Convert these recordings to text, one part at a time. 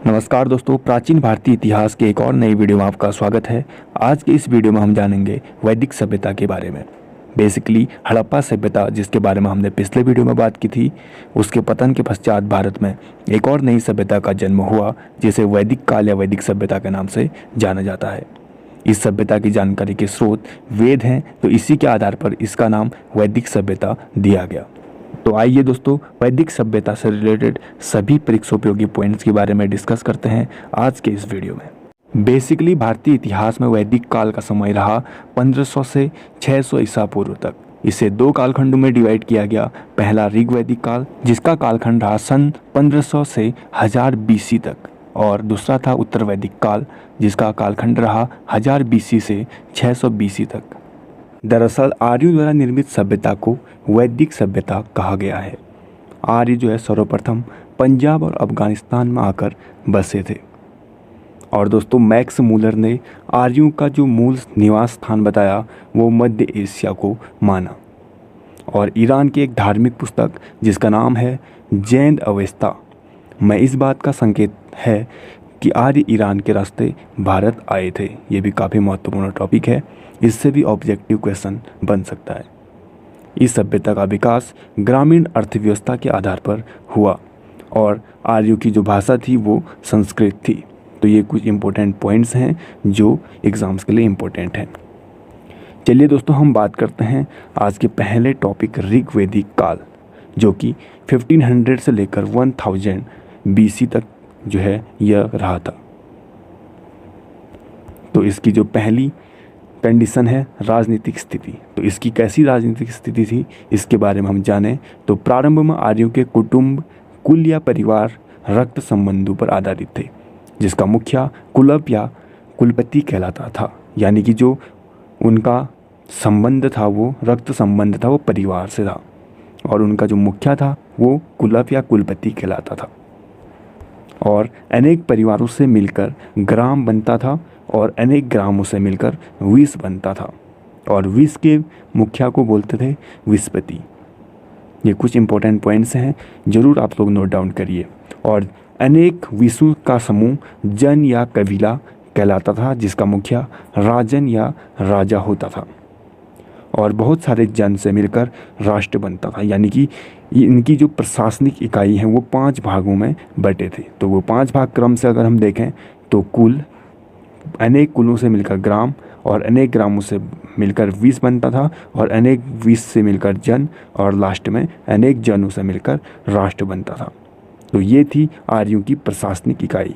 नमस्कार दोस्तों, प्राचीन भारतीय इतिहास के एक और नई वीडियो में आपका स्वागत है। आज के इस वीडियो में हम जानेंगे वैदिक सभ्यता के बारे में। बेसिकली हड़प्पा सभ्यता, जिसके बारे में हमने पिछले वीडियो में बात की थी, उसके पतन के पश्चात भारत में एक और नई सभ्यता का जन्म हुआ जिसे वैदिक काल या वैदिक सभ्यता के नाम से जाना जाता है। इस सभ्यता की जानकारी के स्रोत वेद हैं, तो इसी के आधार पर इसका नाम वैदिक सभ्यता दिया गया। तो आइए दोस्तों, वैदिक सभ्यता से रिलेटेड सभी परीक्षोपयोगी पॉइंट्स के बारे में डिस्कस करते हैं आज के इस वीडियो में। बेसिकली भारतीय इतिहास में वैदिक काल का समय रहा 1500 से 600 ईसा पूर्व तक। इसे दो कालखंडों में डिवाइड किया गया। पहला ऋग्वैदिक काल, जिसका कालखंड रहा सन 1500 से 1000 BC तक, और दूसरा था उत्तर वैदिक काल, जिसका कालखंड रहा 1000 BC से 600 BC तक। दरअसल आर्यों द्वारा निर्मित सभ्यता को वैदिक सभ्यता कहा गया है। आर्य जो है सर्वप्रथम पंजाब और अफगानिस्तान में आकर बसे थे। और दोस्तों, मैक्स मूलर ने आर्यों का जो मूल निवास स्थान बताया वो मध्य एशिया को माना। और ईरान की एक धार्मिक पुस्तक जिसका नाम है जैन अवेस्ता में इस बात का संकेत है कि आर्य ईरान के रास्ते भारत आए थे। ये भी काफ़ी महत्वपूर्ण टॉपिक है, इससे भी ऑब्जेक्टिव क्वेश्चन बन सकता है। इस सभ्यता का विकास ग्रामीण अर्थव्यवस्था के आधार पर हुआ और आर्यों की जो भाषा थी वो संस्कृत थी। तो ये कुछ इम्पोर्टेंट पॉइंट्स हैं जो एग्ज़ाम्स के लिए इम्पोर्टेंट हैं। चलिए दोस्तों, हम बात करते हैं आज के पहले टॉपिक ऋग्वैदिक काल, जो कि 1500 से लेकर 1000 BC तक जो है यह रहा था। तो इसकी जो पहली कंडीशन है राजनीतिक स्थिति। तो इसकी कैसी राजनीतिक स्थिति थी, इसके बारे में हम जानें तो प्रारंभ में आर्यों के कुटुंब, कुल या परिवार रक्त संबंधों पर आधारित थे, जिसका मुखिया कुलप या कुलपति कहलाता था। यानी कि जो उनका संबंध था वो रक्त संबंध था, वो परिवार से था, और उनका जो मुखिया था वो कुलप या कुलपति कहलाता था। और अनेक परिवारों से मिलकर ग्राम बनता था और अनेक ग्रामों से मिलकर विष बनता था, और विष के मुखिया को बोलते थे विषपति। ये कुछ इंपॉर्टेंट पॉइंट्स हैं, जरूर आप लोग नोट डाउन करिए। और अनेक विषों का समूह जन या कबीला कहलाता था, जिसका मुखिया राजन या राजा होता था, और बहुत सारे जन से मिलकर राष्ट्र बनता था। यानी कि इनकी जो प्रशासनिक इकाई हैं वो 5 भागों में बटे थे। तो वो 5 भाग क्रम से अगर हम देखें तो कुल, अनेक कुलों से मिलकर ग्राम, और अनेक ग्रामों से मिलकर विष बनता था, और अनेक विष से मिलकर जन, और लास्ट में अनेक जनों से मिलकर राष्ट्र बनता था। तो ये थी आर्यों की प्रशासनिक इकाई।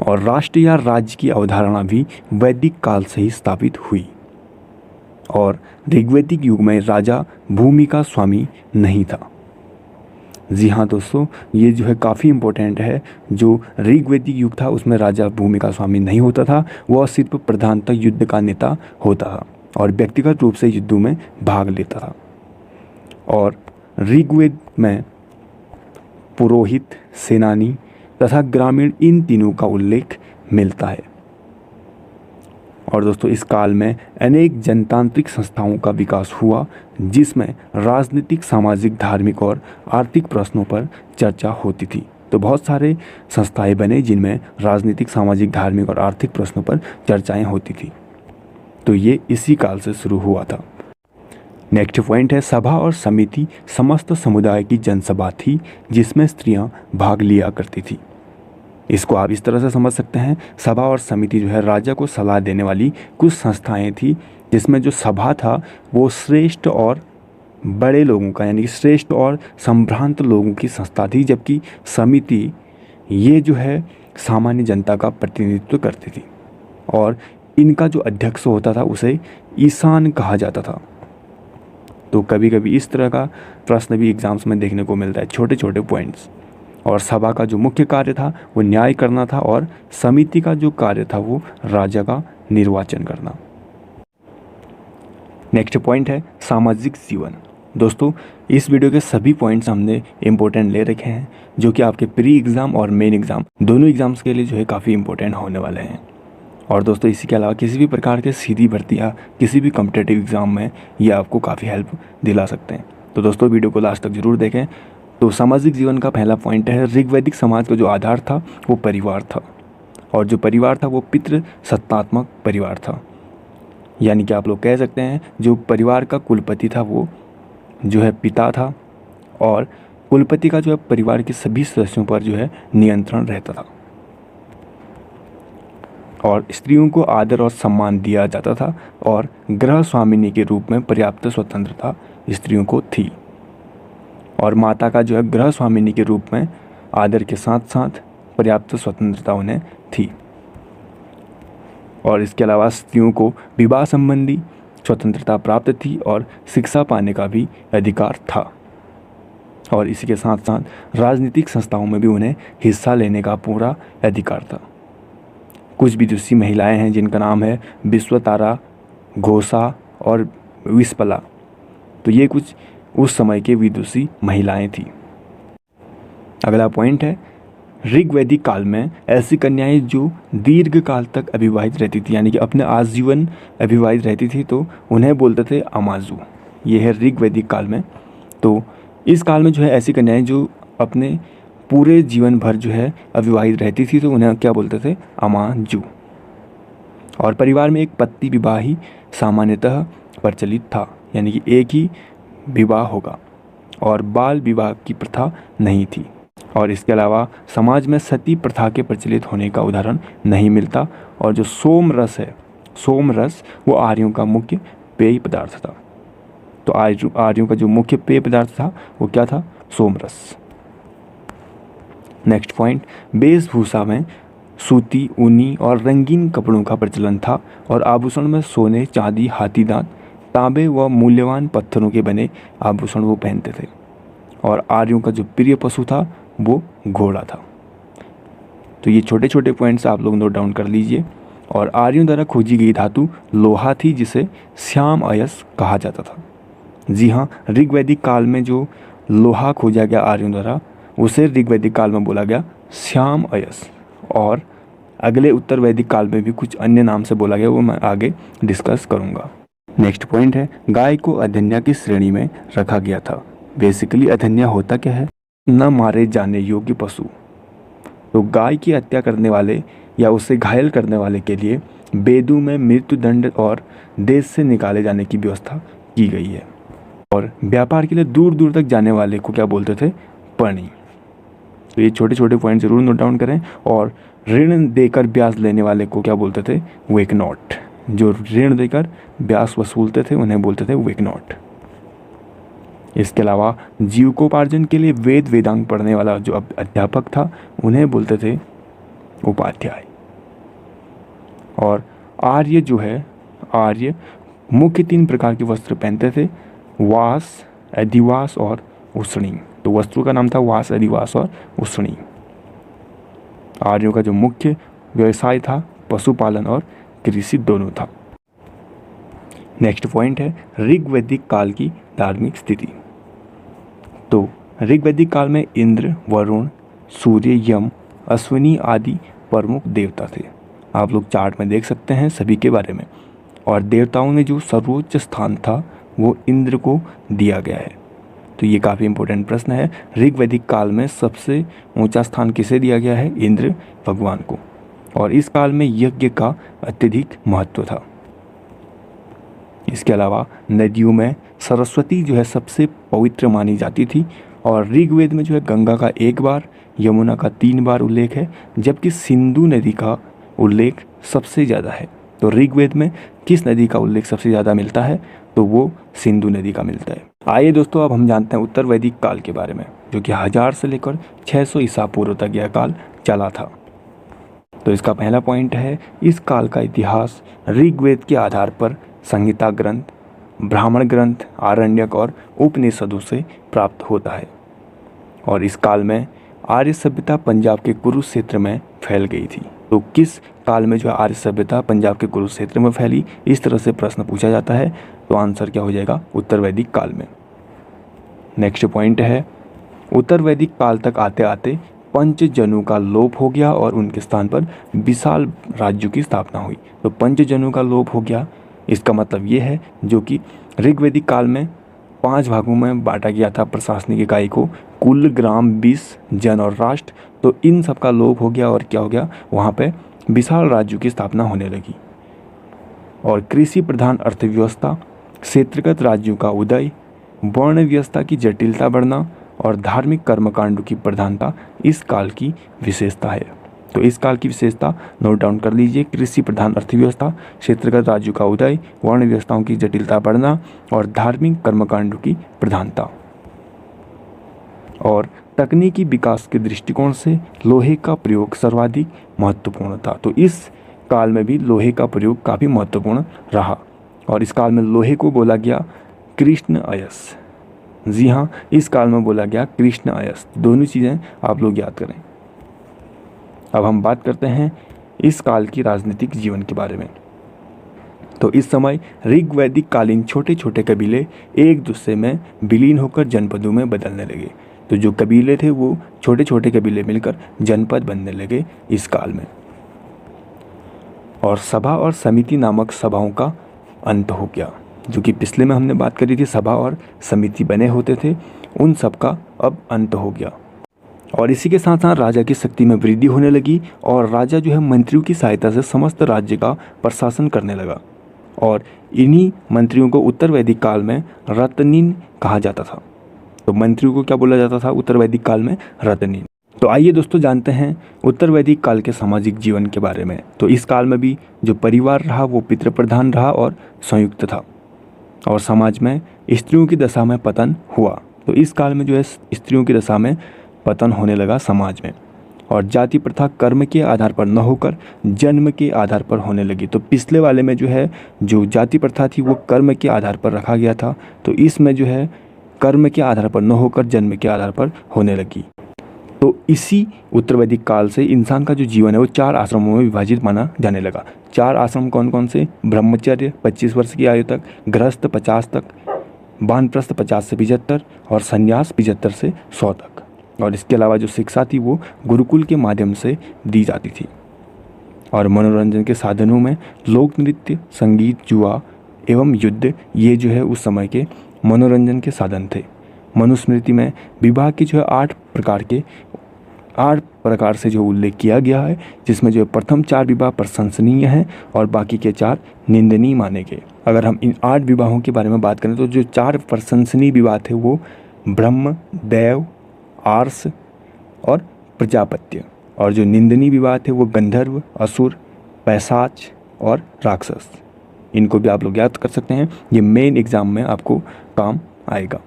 और राष्ट्र या राज्य की अवधारणा भी वैदिक काल से ही स्थापित हुई। और ऋग्वैदिक युग में राजा भूमि का स्वामी नहीं था। जी हाँ दोस्तों, ये जो है काफ़ी इम्पोर्टेंट है। जो ऋग्वैदिक युग था उसमें राजा भूमि का स्वामी नहीं होता था, वह सिर्फ प्रधानतः युद्ध का नेता होता था और व्यक्तिगत रूप से युद्धों में भाग लेता था। और ऋग्वेद में पुरोहित, सेनानी तथा ग्रामीण, इन तीनों का उल्लेख मिलता है। और दोस्तों, इस काल में अनेक जनतांत्रिक संस्थाओं का विकास हुआ, जिसमें राजनीतिक, सामाजिक, धार्मिक और आर्थिक प्रश्नों पर चर्चा होती थी। तो बहुत सारे संस्थाएं बने जिनमें राजनीतिक, सामाजिक, धार्मिक और आर्थिक प्रश्नों पर चर्चाएं होती थी। तो ये इसी काल से शुरू हुआ था। नेक्स्ट पॉइंट है सभा और समिति। समस्त समुदाय की जनसभा थी जिसमें स्त्रियां भाग लिया करती थी। इसको आप इस तरह से समझ सकते हैं, सभा और समिति जो है राजा को सलाह देने वाली कुछ संस्थाएं थी, जिसमें जो सभा था वो श्रेष्ठ और बड़े लोगों का, यानी कि श्रेष्ठ और संभ्रांत लोगों की संस्था थी, जबकि समिति ये जो है सामान्य जनता का प्रतिनिधित्व करती थी। और इनका जो अध्यक्ष होता था उसे ईशान कहा जाता था। तो कभी कभी इस तरह का प्रश्न भी एग्जाम्स में देखने को मिलता है, छोटे छोटे पॉइंट्स। और सभा का जो मुख्य कार्य था वो न्याय करना था, और समिति का जो कार्य था वो राजा का निर्वाचन करना। नेक्स्ट पॉइंट है सामाजिक जीवन। दोस्तों, इस वीडियो के सभी पॉइंट्स हमने इम्पोर्टेंट ले रखे हैं, जो कि आपके प्री एग्ज़ाम और मेन एग्ज़ाम दोनों एग्ज़ाम्स के लिए जो है काफ़ी इंपॉर्टेंट होने वाले हैं। और दोस्तों, इसी के अलावा किसी भी प्रकार के सीधी भर्ती या किसी भी कॉम्पिटिटिव एग्ज़ाम में ये आपको काफ़ी हेल्प दिला सकते हैं। तो दोस्तों, वीडियो को लास्ट तक ज़रूर देखें। तो सामाजिक जीवन का पहला पॉइंट है, ऋग्वैदिक समाज का जो आधार था वो परिवार था, और जो परिवार था वो पितृ सत्तात्मक परिवार था। यानी कि आप लोग कह सकते हैं जो परिवार का कुलपति था वो जो है पिता था, और कुलपति का जो है परिवार के सभी सदस्यों पर जो है नियंत्रण रहता था, और स्त्रियों को आदर और सम्मान दिया जाता था, और गृह स्वामिनी के रूप में पर्याप्त स्वतंत्रता स्त्रियों को थी, और माता का जो है गृह स्वामिनी के रूप में आदर के साथ साथ पर्याप्त स्वतंत्रता उन्हें थी। और इसके अलावा स्त्रियों को विवाह संबंधी स्वतंत्रता प्राप्त थी और शिक्षा पाने का भी अधिकार था, और इसी के साथ साथ राजनीतिक संस्थाओं में भी उन्हें हिस्सा लेने का पूरा अधिकार था। कुछ विदुषी महिलाएं हैं जिनका नाम है विश्वतारा, घोषा और विस्पला। तो ये कुछ उस समय के विदुषी महिलाएं थी। अगला पॉइंट है, ऋग्वैदिक काल में ऐसी कन्याएं जो दीर्घ काल तक अविवाहित रहती थी, यानी कि अपने आजीवन अविवाहित रहती थी, तो उन्हें बोलते थे अमाजू। ये है ऋग्वैदिक काल में। तो इस काल में जो है ऐसी कन्याएं जो अपने पूरे जीवन भर जो है अविवाहित रहती थी, तो उन्हें क्या बोलते थे, अमाजू। और परिवार में एक पति विवाह ही सामान्यतः प्रचलित था, यानी कि एक ही विवाह होगा, और बाल विवाह की प्रथा नहीं थी। और इसके अलावा समाज में सती प्रथा के प्रचलित होने का उदाहरण नहीं मिलता। और जो सोम रस है, सोम रस वो आर्यों का मुख्य पेय पदार्थ था। तो आर्यों का जो मुख्य पेय पदार्थ था वो क्या था, सोम रस। नेक्स्ट पॉइंट, वेशभूषा में सूती, ऊनी और रंगीन कपड़ों का प्रचलन था, और आभूषण में सोने, चांदी, हाथी दांत, तांबे व मूल्यवान पत्थरों के बने आभूषण वो पहनते थे। और आर्यों का जो प्रिय पशु था वो घोड़ा था। तो ये छोटे छोटे पॉइंट्स आप लोग नोट डाउन कर लीजिए। और आर्यों द्वारा खोजी गई धातु लोहा थी, जिसे श्याम अयस कहा जाता था। जी हाँ, ऋग्वैदिक काल में जो लोहा खोजा गया आर्यों द्वारा, उसे ऋग्वैदिक काल में बोला गया श्याम अयस। और अगले उत्तर वैदिक काल में भी कुछ अन्य नाम से बोला गया, वो मैं आगे डिस्कस करूँगा। नेक्स्ट पॉइंट है, गाय को अधन्या की श्रेणी में रखा गया था। बेसिकली अधन्या होता क्या है, न मारे जाने योग्य पशु। तो गाय की हत्या करने वाले या उसे घायल करने वाले के लिए वेदों में मृत्युदंड और देश से निकाले जाने की व्यवस्था की गई है। और व्यापार के लिए दूर दूर तक जाने वाले को क्या बोलते थे, पणी। तो ये छोटे छोटे पॉइंट जरूर नोट डाउन करें। और ऋण देकर ब्याज लेने वाले को क्या बोलते थे, वेकनॉट। जो ऋण देकर ब्याज वसूलते थे उन्हें बोलते थे वेकनॉट। इसके अलावा जीविकोपार्जन के लिए वेद वेदांग पढ़ने वाला जो अध्यापक था उन्हें बोलते थे उपाध्याय। और आर्य जो है, आर्य मुख्य 3 प्रकार के वस्त्र पहनते थे, वास, अधिवास और उष्णी। तो वस्त्रों का नाम था वास, अधिवास और उष्णी। आर्यों का जो मुख्य व्यवसाय था पशुपालन और कृषि दोनों था। नेक्स्ट पॉइंट है, ऋग्वैदिक काल की धार्मिक स्थिति। तो ऋग्वैदिक काल में इंद्र, वरुण, सूर्य, यम, अश्विनी आदि प्रमुख देवता थे। आप लोग चार्ट में देख सकते हैं सभी के बारे में। और देवताओं में जो सर्वोच्च स्थान था वो इंद्र को दिया गया है। तो ये काफ़ी इंपॉर्टेंट प्रश्न है। ऋग्वैदिक काल में सबसे ऊंचा स्थान किसे दिया गया है, इंद्र भगवान को। और इस काल में यज्ञ का अत्यधिक महत्व था। इसके अलावा नदियों में सरस्वती जो है सबसे पवित्र मानी जाती थी। और ऋग्वेद में जो है गंगा का 1 बार, यमुना का 3 बार उल्लेख है, जबकि सिंधु नदी का उल्लेख सबसे ज़्यादा है। तो ऋग्वेद में किस नदी का उल्लेख सबसे ज़्यादा मिलता है, तो वो सिंधु नदी का मिलता है। आइए दोस्तों, अब हम जानते हैं उत्तर वैदिक काल के बारे में, जो कि 1000 से लेकर 600 ईसा पूर्व तक यह काल चला था। तो इसका पहला पॉइंट है, इस काल का इतिहास ऋग्वेद के आधार पर संहिता ग्रंथ, ब्राह्मण ग्रंथ, आरण्यक और उपनिषदों से प्राप्त होता है। और इस काल में आर्य सभ्यता पंजाब के कुरुक्षेत्र में फैल गई थी। तो किस काल में जो आर्य सभ्यता पंजाब के कुरुक्षेत्र में फैली, इस तरह से प्रश्न पूछा जाता है, तो आंसर क्या हो जाएगा, उत्तर वैदिक काल में। नेक्स्ट पॉइंट है, उत्तर वैदिक काल तक आते आते पंचजनों का लोप हो गया और उनके स्थान पर विशाल राज्यों की स्थापना हुई। तो पंचजनों का लोप हो गया, इसका मतलब ये है जो कि ऋग्वैदिक काल में 5 भागों में बांटा गया था प्रशासनिक इकाई को, कुल ग्राम 20 जन और राष्ट्र। तो इन सब का लोप हो गया और क्या हो गया, वहाँ पे विशाल राज्यों की स्थापना होने लगी। और कृषि प्रधान अर्थव्यवस्था, क्षेत्रगत राज्यों का उदय, वर्ण व्यवस्था की जटिलता बढ़ना और धार्मिक कर्मकांडों की प्रधानता इस काल की विशेषता है। तो इस काल की विशेषता नोट डाउन कर लीजिए, कृषि प्रधान अर्थव्यवस्था, क्षेत्रगत राज्यों का उदय, वर्ण व्यवस्थाओं की जटिलता बढ़ना और धार्मिक कर्मकांडों की प्रधानता। और तकनीकी विकास के दृष्टिकोण से लोहे का प्रयोग सर्वाधिक महत्वपूर्ण था। तो इस काल में भी लोहे का प्रयोग काफ़ी महत्वपूर्ण रहा और इस काल में लोहे को बोला गया कृष्ण अयस। जी हाँ, इस काल में बोला गया कृष्ण अयस। दोनों चीज़ें आप लोग याद करें। अब हम बात करते हैं इस काल की राजनीतिक जीवन के बारे में। तो इस समय ऋग वैदिक कालीन छोटे छोटे कबीले एक दूसरे में विलीन होकर जनपदों में बदलने लगे। तो जो कबीले थे वो छोटे छोटे कबीले मिलकर जनपद बनने लगे इस काल में। और सभा और समिति नामक सभाओं का अंत हो गया। जो कि पिछले में हमने बात करी थी, सभा और समिति बने होते थे, उन सब का अब अंत हो गया। और इसी के साथ साथ राजा की शक्ति में वृद्धि होने लगी और राजा जो है मंत्रियों की सहायता से समस्त राज्य का प्रशासन करने लगा। और इन्हीं मंत्रियों को उत्तर वैदिक काल में रत्नीन कहा जाता था। तो मंत्रियों को क्या बोला जाता था उत्तर वैदिक काल में? रत्नीन। तो आइए दोस्तों जानते हैं उत्तर वैदिक काल के सामाजिक जीवन के बारे में। तो इस काल में भी जो परिवार रहा वो पितृ प्रधान रहा और संयुक्त था और समाज में स्त्रियों की दशा में पतन हुआ। तो इस काल में जो है स्त्रियों की दशा में पतन होने लगा समाज में और जाति प्रथा कर्म के आधार पर न होकर जन्म के आधार पर होने लगी। तो पिछले वाले में जो है जो जाति प्रथा थी वो कर्म के आधार पर रखा गया था, तो इसमें जो है कर्म के आधार पर न होकर जन्म के आधार पर होने लगी। तो इसी उत्तर वैदिक काल से इंसान का जो जीवन है वो 4 आश्रमों में विभाजित माना जाने लगा। 4 आश्रम कौन कौन से? ब्रह्मचर्य 25 वर्ष की आयु तक, गृहस्थ 50 तक, वानप्रस्थ 50 से 75 और संन्यास 75 से 100 तक। और इसके अलावा जो शिक्षा थी वो गुरुकुल के माध्यम से दी जाती थी। और मनोरंजन के साधनों में लोक नृत्य, संगीत, जुआ एवं युद्ध, ये जो है उस समय के मनोरंजन के साधन थे। मनुस्मृति में विवाह की जो है 8 प्रकार से जो उल्लेख किया गया है, जिसमें जो प्रथम 4 विवाह प्रशंसनीय हैं और बाकी के 4 निंदनीय माने गए। अगर हम इन 8 विवाहों के बारे में बात करें तो जो 4 प्रशंसनीय विवाह थे वो ब्रह्म, देव, आर्ष और प्रजापत्य, और जो निंदनीय विवाह थे वो गंधर्व, असुर, पैशाच और राक्षस। इनको भी आप लोग याद कर सकते हैं, ये मेन एग्जाम में आपको काम आएगा।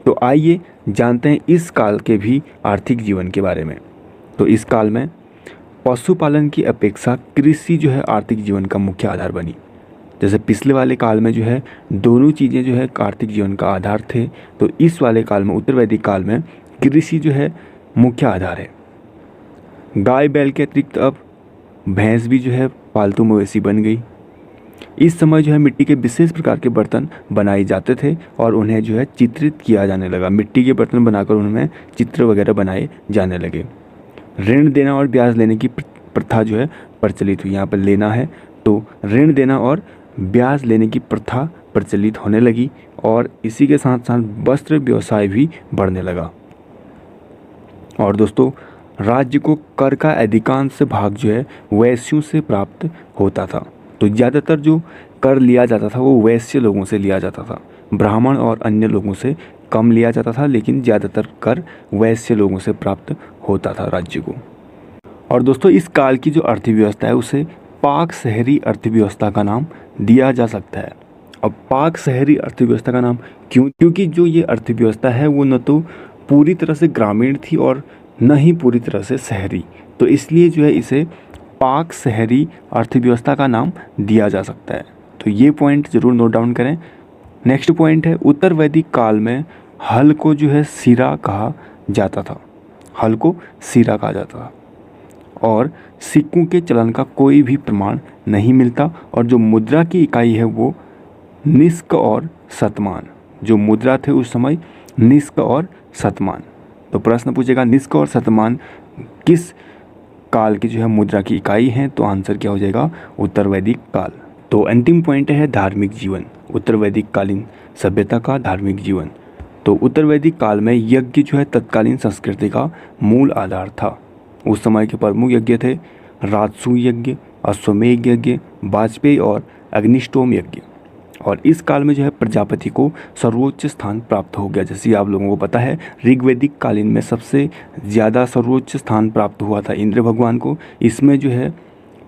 तो आइए जानते हैं इस काल के भी आर्थिक जीवन के बारे में। तो इस काल में पशुपालन की अपेक्षा कृषि जो है आर्थिक जीवन का मुख्य आधार बनी। जैसे पिछले वाले काल में जो है दोनों चीज़ें जो है आर्थिक जीवन का आधार थे, तो इस वाले काल में उत्तर वैदिक काल में कृषि जो है मुख्य आधार है। गाय बैल के अतिरिक्त अब भैंस भी जो है पालतू मवेशी बन गई। इस समय जो है मिट्टी के विशेष प्रकार के बर्तन बनाए जाते थे और उन्हें जो है चित्रित किया जाने लगा। मिट्टी के बर्तन बनाकर उनमें चित्र वगैरह बनाए जाने लगे। ऋण देना और ब्याज लेने की प्रथा जो है प्रचलित हुई। यहाँ पर लेना है तो ऋण देना और ब्याज लेने की प्रथा प्रचलित होने लगी और इसी के साथ साथ वस्त्र व्यवसाय भी बढ़ने लगा। और दोस्तों राज्य को कर का अधिकांश भाग जो है वैश्यों से प्राप्त होता था। तो ज़्यादातर जो कर लिया जाता था वो वैश्य लोगों से लिया जाता था, ब्राह्मण और अन्य लोगों से कम लिया जाता था, लेकिन ज़्यादातर कर वैश्य लोगों से प्राप्त होता था राज्य को। और दोस्तों इस काल की जो अर्थव्यवस्था है उसे पाक शहरी अर्थव्यवस्था का नाम दिया जा सकता है। अब पाक शहरी अर्थव्यवस्था का नाम क्यों? क्योंकि जो ये अर्थव्यवस्था है वो न तो पूरी तरह से ग्रामीण थी और न ही पूरी तरह से शहरी, तो इसलिए जो है इसे पाक शहरी अर्थव्यवस्था का नाम दिया जा सकता है। तो ये पॉइंट ज़रूर नोट डाउन करें। नेक्स्ट पॉइंट है उत्तर वैदिक काल में हल को जो है सिरा कहा जाता था। हल को सिरा कहा जाता था और सिक्कों के चलन का कोई भी प्रमाण नहीं मिलता और जो मुद्रा की इकाई है वो निष्क और शतमान। जो मुद्रा थे उस समय निष्क और शतमान। तो प्रश्न पूछेगा निष्क और शतमान किस काल की जो है मुद्रा की इकाई है, तो आंसर क्या हो जाएगा? उत्तर वैदिक काल। तो अंतिम पॉइंट है धार्मिक जीवन, उत्तर वैदिक कालीन सभ्यता का धार्मिक जीवन। तो उत्तर वैदिक काल में यज्ञ जो है तत्कालीन संस्कृति का मूल आधार था। उस समय के प्रमुख यज्ञ थे राजसूय यज्ञ, अश्वमेध यज्ञ, वाजपेयी और अग्निष्टोम यज्ञ। और इस काल में जो है प्रजापति को सर्वोच्च स्थान प्राप्त हो गया। जैसे आप लोगों को पता है ऋग्वैदिक कालीन में सबसे ज़्यादा सर्वोच्च स्थान प्राप्त हुआ था इंद्र भगवान को। इसमें जो है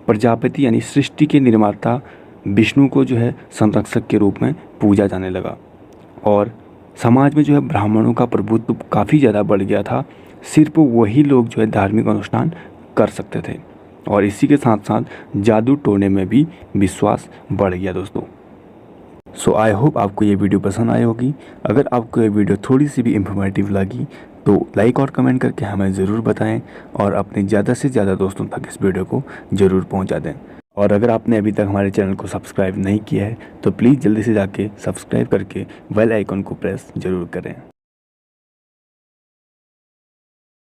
प्रजापति यानी सृष्टि के निर्माता विष्णु को जो है संरक्षक के रूप में पूजा जाने लगा। और समाज में जो है ब्राह्मणों का प्रभुत्व काफ़ी ज़्यादा बढ़ गया था। सिर्फ वही लोग जो है धार्मिक अनुष्ठान कर सकते थे। और इसी के साथ साथ जादू टोने में भी विश्वास बढ़ गया दोस्तों। सो आई होप आपको ये वीडियो पसंद आई होगी। अगर आपको ये वीडियो थोड़ी सी भी इंफॉर्मेटिव लगी तो लाइक और कमेंट करके हमें ज़रूर बताएं और अपने ज़्यादा से ज़्यादा दोस्तों तक इस वीडियो को ज़रूर पहुंचा दें। और अगर आपने अभी तक हमारे चैनल को सब्सक्राइब नहीं किया है तो प्लीज़ जल्दी से जाके सब्सक्राइब करके बेल आइकन को प्रेस ज़रूर करें।